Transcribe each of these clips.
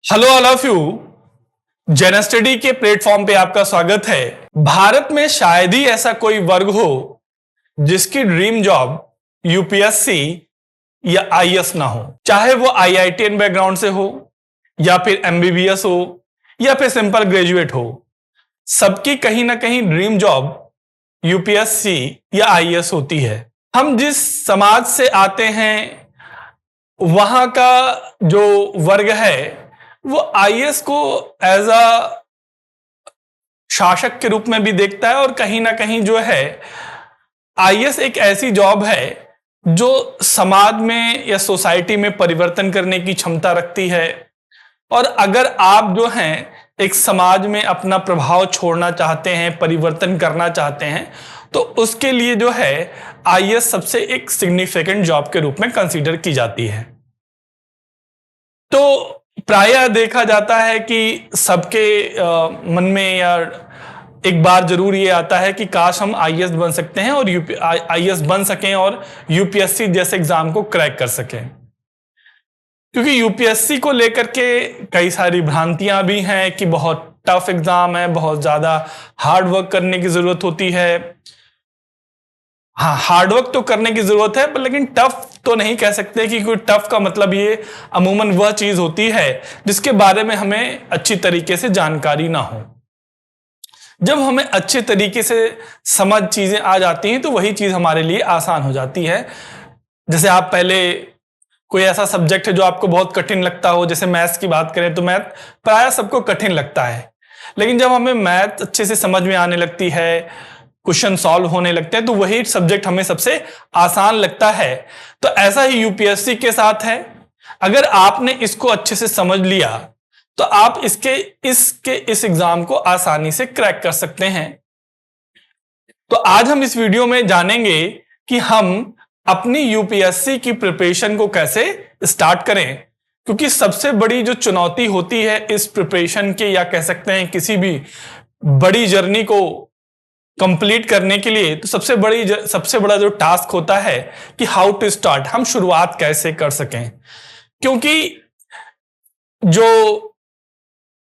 Hello all of you. जेन study के platform पे आपका स्वागत है। भारत में शायद ही ऐसा कोई वर्ग हो जिसकी ड्रीम जॉब यूपीएससी या आईएएस ना हो, चाहे वो आईआईटीएन बैकग्राउंड से हो या फिर एमबीबीएस हो या फिर सिंपल ग्रेजुएट हो। सबकी कहीं ना कहीं ड्रीम जॉब यूपीएससी या आईएएस होती है। हम जिस समाज से आते हैं वहां का जो वर्ग है वो आईएएस को एज अ शासक के रूप में भी देखता है और कहीं ना कहीं जो है आईएएस एक ऐसी जॉब है जो समाज में या सोसाइटी में परिवर्तन करने की क्षमता रखती है। और अगर आप जो हैं एक समाज में अपना प्रभाव छोड़ना चाहते हैं, परिवर्तन करना चाहते हैं, तो उसके लिए जो है आईएएस सबसे एक सिग्निफिकेंट जॉब के रूप में कंसीडर की जाती है। तो प्रायः देखा जाता है कि सबके मन में या एक बार जरूर ये आता है कि काश हम आईएएस बन सकते हैं और आईएएस बन सकें और यूपीएससी जैसे एग्जाम को क्रैक कर सकें। क्योंकि यूपीएससी को लेकर के कई सारी भ्रांतियां भी हैं कि बहुत टफ एग्जाम है, बहुत ज्यादा हार्ड वर्क करने की जरूरत होती है। हाँ, हार्डवर्क तो करने की जरूरत है, पर लेकिन टफ तो नहीं कह सकते कि कोई टफ का मतलब ये अमूमन वह चीज होती है जिसके बारे में हमें अच्छी तरीके से जानकारी ना हो। जब हमें अच्छे तरीके से समझ चीजें आ जाती हैं तो वही चीज हमारे लिए आसान हो जाती है। जैसे आप पहले कोई ऐसा सब्जेक्ट है जो आपको बहुत कठिन लगता हो, जैसे मैथ्स की बात करें तो मैथ प्राय सबको कठिन लगता है, लेकिन जब हमें मैथ अच्छे से समझ में आने लगती है, क्वेश्चन सॉल्व होने लगते हैं, तो वही सब्जेक्ट हमें सबसे आसान लगता है। तो ऐसा ही यूपीएससी के साथ है। अगर आपने इसको अच्छे से समझ लिया तो आप इस एग्जाम को आसानी से क्रैक कर सकते हैं। तो आज हम इस वीडियो में जानेंगे कि हम अपनी यूपीएससी की प्रिपरेशन को कैसे स्टार्ट करें, क्योंकि सबसे बड़ी जो चुनौती होती है इस प्रिपरेशन के, या कह सकते हैं किसी भी बड़ी जर्नी को कंप्लीट करने के लिए, तो सबसे बड़ा जो टास्क होता है कि हाउ टू स्टार्ट, हम शुरुआत कैसे कर सकें। क्योंकि जो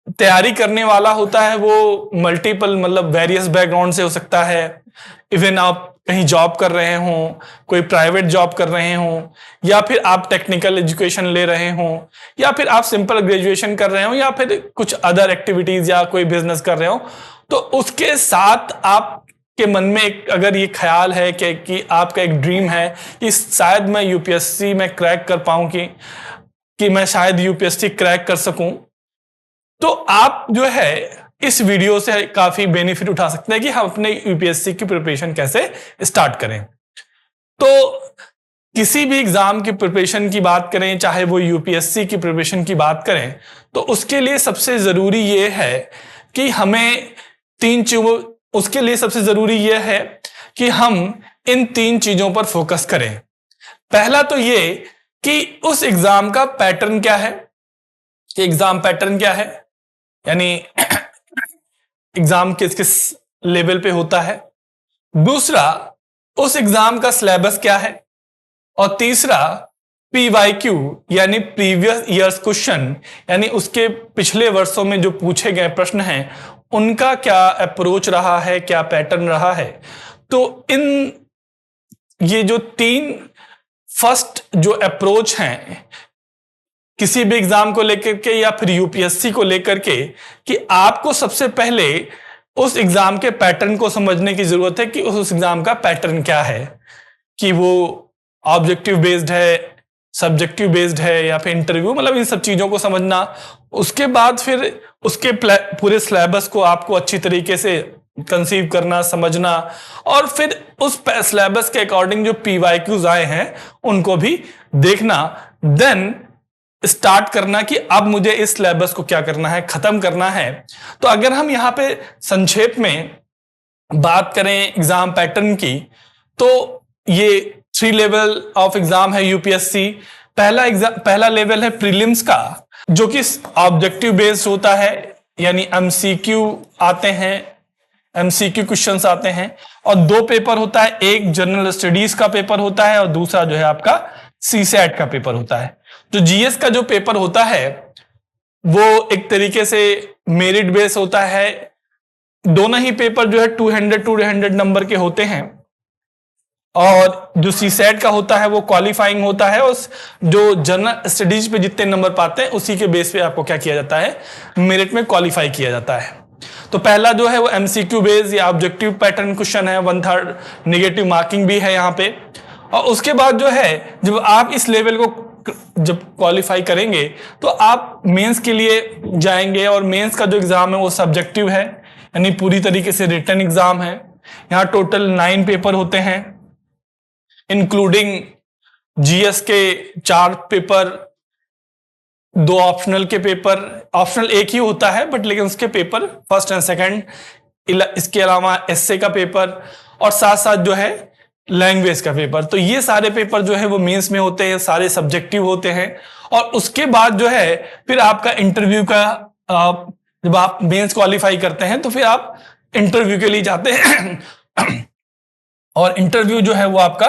तैयारी करने वाला होता है वो मल्टीपल मतलब वेरियस बैकग्राउंड से हो सकता है। इवन आप कहीं जॉब कर रहे हों, कोई प्राइवेट जॉब कर रहे हों, या फिर आप टेक्निकल एजुकेशन ले रहे हों, या फिर आप सिंपल ग्रेजुएशन कर रहे हो, या फिर कुछ अदर एक्टिविटीज या कोई बिजनेस कर रहे हो, तो उसके साथ आप के मन में अगर ये ख्याल है कि आपका एक ड्रीम है कि शायद मैं यूपीएससी में क्रैक कर पाऊं, कि मैं शायद यूपीएससी क्रैक कर सकूं, तो आप जो है इस वीडियो से काफी बेनिफिट उठा सकते हैं कि हम अपने यूपीएससी की प्रिपरेशन कैसे स्टार्ट करें। तो किसी भी एग्जाम की प्रिपरेशन की बात करें, चाहे वो यूपीएससी की प्रिपरेशन की बात करें, तो उसके लिए सबसे जरूरी ये है कि हमें उसके लिए सबसे जरूरी यह है कि हम इन 3 चीजों पर फोकस करें। पहला तो ये कि उस एग्जाम का पैटर्न क्या है, कि एग्जाम पैटर्न क्या है, यानी एग्जाम किस किस लेवल पे होता है। दूसरा, उस एग्जाम का सिलेबस क्या है। और तीसरा, पीवाईक्यू यानी प्रीवियस ईयर्स क्वेश्चन, यानी उसके पिछले वर्षों में जो पूछे गए प्रश्न हैं उनका क्या अप्रोच रहा है, क्या पैटर्न रहा है। तो ये जो 3 फर्स्ट जो अप्रोच हैं किसी भी एग्जाम को लेकर के या फिर यूपीएससी को लेकर के, कि आपको सबसे पहले उस एग्जाम के पैटर्न को समझने की जरूरत है कि उस एग्जाम का पैटर्न क्या है, कि वो ऑब्जेक्टिव बेस्ड है, सब्जेक्टिव बेस्ड है, या फिर इंटरव्यू, मतलब इन सब चीजों को समझना। उसके बाद फिर उसके पूरे सिलेबस को आपको अच्छी तरीके से कंसीव करना, समझना, और फिर उस सिलेबस के अकॉर्डिंग जो पीवाईक्यूज आए हैं उनको भी देखना। देन स्टार्ट करना कि अब मुझे इस सिलेबस को क्या करना है, खत्म करना है। तो अगर हम यहां पे संक्षेप में बात करें एग्जाम पैटर्न की, तो ये 3 लेवल ऑफ एग्जाम है यूपीएससी। पहला लेवल है प्रीलिम्स का, जो कि ऑब्जेक्टिव बेस्ड होता है, यानी एमसीक्यू आते हैं, एमसीक्यू क्वेश्चंस आते हैं। और 2 पेपर होता है, एक जनरल स्टडीज का पेपर होता है और दूसरा जो है आपका सीसैट का पेपर होता है। तो जीएस का जो पेपर होता है वो एक तरीके से मेरिट बेस होता है। दोनों ही पेपर जो है 200 नंबर के होते हैं, और जो सीसेट का होता है वो क्वालिफाइंग होता है। उस जो जनरल स्टडीज पे जितने नंबर पाते हैं उसी के बेस पे आपको क्या किया जाता है, मेरिट में क्वालिफाई किया जाता है। तो पहला जो है वो एमसीक्यू बेस्ड या ऑब्जेक्टिव पैटर्न क्वेश्चन है, 1/3 नेगेटिव मार्किंग भी है यहाँ पे। और उसके बाद जो है जब आप इस लेवल को जब क्वालिफाई करेंगे तो आप मेंस के लिए जाएंगे, और मेंस का जो एग्जाम है वो सब्जेक्टिव है, यानी पूरी तरीके से रिटन एग्जाम है। यहाँ टोटल 9 पेपर होते हैं, इंक्लूडिंग जीएस के 4 पेपर, 2 ऑप्शनल के पेपर। ऑप्शनल एक ही होता है बट लेकिन उसके पेपर फर्स्ट एंड सेकंड, इसके अलावा एसए का पेपर, और साथ साथ जो है लैंग्वेज का पेपर। तो ये सारे पेपर जो है वो मेंस में होते हैं, सारे सब्जेक्टिव होते हैं। और उसके बाद जो है फिर आपका इंटरव्यू का, जब आप मेंस क्वालिफाई करते हैं तो फिर आप इंटरव्यू के लिए जाते हैं और इंटरव्यू जो है वो आपका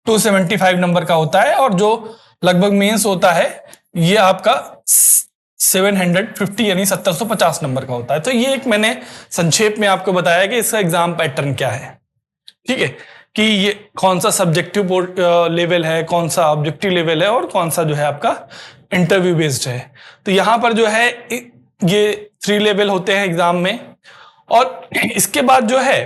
275 नंबर का होता है, और जो लगभग मेंस होता है ये आपका 750 यानी 750 नंबर का होता है। तो ये एक मैंने संक्षेप में आपको बताया कि इसका एग्जाम पैटर्न क्या है, ठीक है, कि ये कौन सा सब्जेक्टिव लेवल है, कौन सा ऑब्जेक्टिव लेवल है, और कौन सा जो है आपका इंटरव्यू बेस्ड है। तो यहां पर जो है ये 3 लेवल होते हैं एग्जाम में। और इसके बाद जो है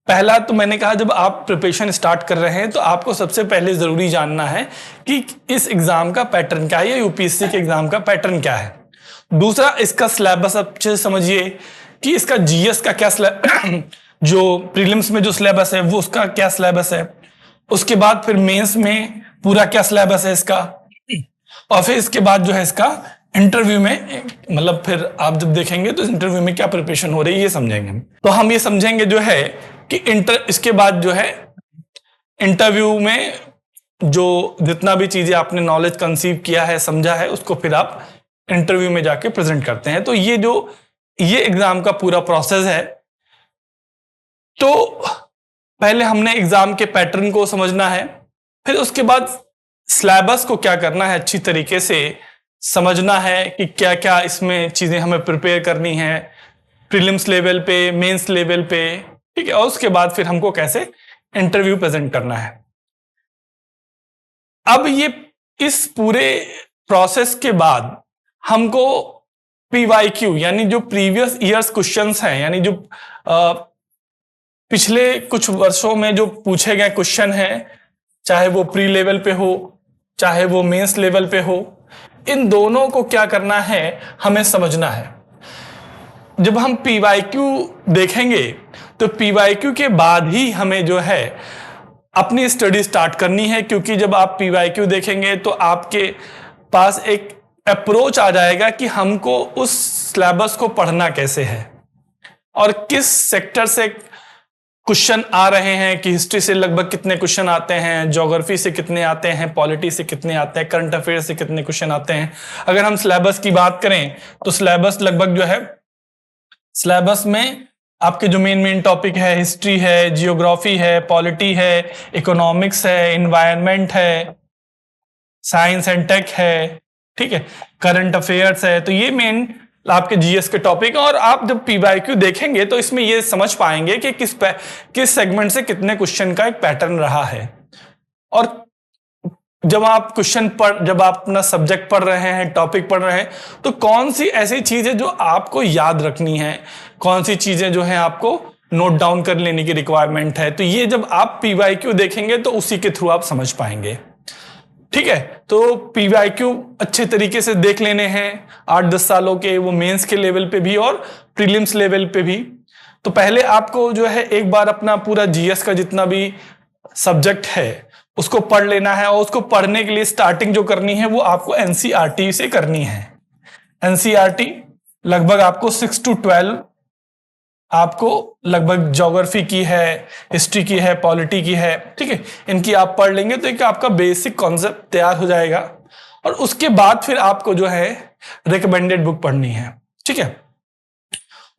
पहला तो मैंने कहा जब आप प्रिपरेशन स्टार्ट कर रहे हैं तो आपको सबसे पहले जरूरी जानना है कि इस एग्जाम का पैटर्न क्या है, या यूपीएससी के एग्जाम का पैटर्न क्या है। दूसरा, इसका सिलेबस अच्छे से समझिए कि इसका जीएस का क्या जो प्रीलिम्स में जो सिलेबस है वो उसका क्या सिलेबस है। उसके बाद फिर मेंस में पूरा क्या सिलेबस है इसका, और फिर इसके बाद जो है इसका इंटरव्यू में, मतलब फिर आप जब देखेंगे तो इंटरव्यू में क्या प्रिपरेशन हो रही है ये समझेंगे। तो हम ये समझेंगे जो है कि इसके बाद जो है इंटरव्यू में जो जितना भी चीजें आपने नॉलेज कंसीव किया है, समझा है, उसको फिर आप इंटरव्यू में जाके प्रेजेंट करते हैं। तो ये एग्जाम का पूरा प्रोसेस है। तो पहले हमने एग्जाम के पैटर्न को समझना है, फिर उसके बाद सिलेबस को क्या करना है, अच्छी तरीके से समझना है कि क्या क्या इसमें चीजें हमें प्रिपेयर करनी है प्रीलिम्स लेवल पे, मेंस लेवल पे, ठीक है। और उसके बाद फिर हमको कैसे इंटरव्यू प्रेजेंट करना है। अब ये इस पूरे प्रोसेस के बाद हमको पीवाईक्यू यानी जो प्रीवियस ईयर्स क्वेश्चंस हैं, यानी जो पिछले कुछ वर्षों में जो पूछे गए क्वेश्चन हैं, चाहे वो प्री लेवल पे हो चाहे वो मेंस लेवल पे हो, इन दोनों को क्या करना है हमें समझना है। जब हम पीवाईक्यू देखेंगे तो पीवाईक्यू के बाद ही हमें जो है अपनी स्टडी स्टार्ट करनी है, क्योंकि जब आप पीवाईक्यू देखेंगे तो आपके पास एक अप्रोच आ जाएगा कि हमको उस सिलेबस को पढ़ना कैसे है और किस सेक्टर से क्वेश्चन आ रहे हैं, कि हिस्ट्री से लगभग कितने क्वेश्चन आते हैं, ज्योग्राफी से कितने आते हैं, पॉलिटी से कितने आते हैं, करंट अफेयर से कितने क्वेश्चन आते हैं। अगर हम सिलेबस की बात करें तो सिलेबस लगभग जो है, सिलेबस में आपके जो मेन टॉपिक है, हिस्ट्री है, जियोग्राफी है, पॉलिटी है, इकोनॉमिक्स है, इन्वायरमेंट है, साइंस एंड टेक है, ठीक है, करंट अफेयर्स है। तो ये मेन आपके जीएस के टॉपिक। और आप जब पीवाईक्यू देखेंगे तो इसमें ये समझ पाएंगे कि किस सेगमेंट से कितने क्वेश्चन का एक पैटर्न रहा है। और जब आप जब आप अपना सब्जेक्ट पढ़ रहे हैं, टॉपिक पढ़ रहे हैं, तो कौन सी ऐसी चीजें जो आपको याद रखनी है, कौन सी चीजें जो है आपको नोट डाउन कर लेने की रिक्वायरमेंट है, तो ये जब आप पीवाईक्यू देखेंगे तो उसी के थ्रू आप समझ पाएंगे, ठीक है। तो पीवाईक्यू अच्छे तरीके से देख लेने हैं 8-10 सालों के, वो मेंस के लेवल पे भी और प्रीलिम्स लेवल पे भी। तो पहले आपको जो है एक बार अपना पूरा जीएस का जितना भी सब्जेक्ट है उसको पढ़ लेना है, और उसको पढ़ने के लिए स्टार्टिंग जो करनी है वो आपको एनसीईआरटी से करनी है। एनसीईआरटी लगभग आपको 6 to 12 आपको लगभग ज्योग्राफी की है, हिस्ट्री की है, पॉलिटी की है, ठीक है, इनकी आप पढ़ लेंगे तो एक आपका बेसिक कॉन्सेप्ट तैयार हो जाएगा। और उसके बाद फिर आपको जो है रिकमेंडेड बुक पढ़नी है, ठीक है।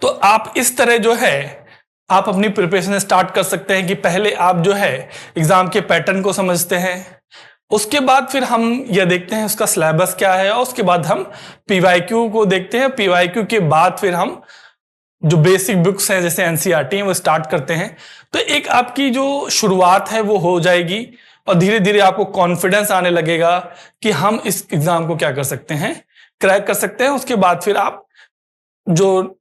तो आप इस तरह जो है आप अपनी प्रिपरेशन स्टार्ट कर सकते हैं कि पहले आप जो है एग्जाम के पैटर्न को समझते हैं, उसके बाद फिर हम यह देखते हैं उसका सिलेबस क्या है, और उसके बाद हम पीवाईक्यू को देखते हैं। पीवाईक्यू के बाद फिर हम जो बेसिक बुक्स हैं जैसे एनसीईआरटी हैं वो स्टार्ट करते हैं। तो एक आपकी जो शुरुआत है वो हो जाएगी, और धीरे धीरे आपको कॉन्फिडेंस आने लगेगा कि हम इस एग्जाम को क्या कर सकते हैं, क्रैक कर सकते हैं। उसके बाद फिर आप जो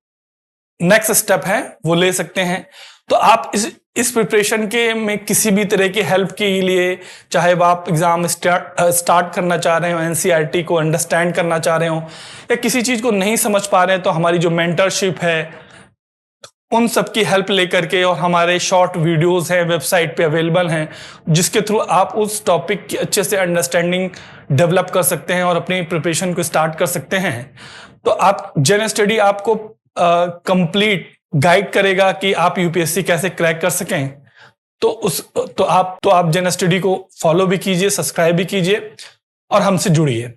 नेक्स्ट स्टेप है वो ले सकते हैं। तो आप इस प्रिपरेशन के में किसी भी तरह की हेल्प के लिए, चाहे वो आप एग्जाम स्टार्ट करना चाह रहे हो, एनसीईआरटी को अंडरस्टैंड करना चाह रहे हो, या किसी चीज को नहीं समझ पा रहे हैं, तो हमारी जो मेंटरशिप है उन सब की हेल्प लेकर के, और हमारे शॉर्ट वीडियोस हैं वेबसाइट पे अवेलेबल हैं, जिसके थ्रू आप उस टॉपिक की अच्छे से अंडरस्टैंडिंग डेवलप कर सकते हैं और अपनी प्रिपरेशन को स्टार्ट कर सकते हैं। तो आप जेन स्टडी आपको कंप्लीट गाइड करेगा कि आप यूपीएससी कैसे क्रैक कर सकें। तो आप जेन स्टडी को फॉलो भी कीजिए, सब्सक्राइब भी कीजिए और हमसे जुड़िए।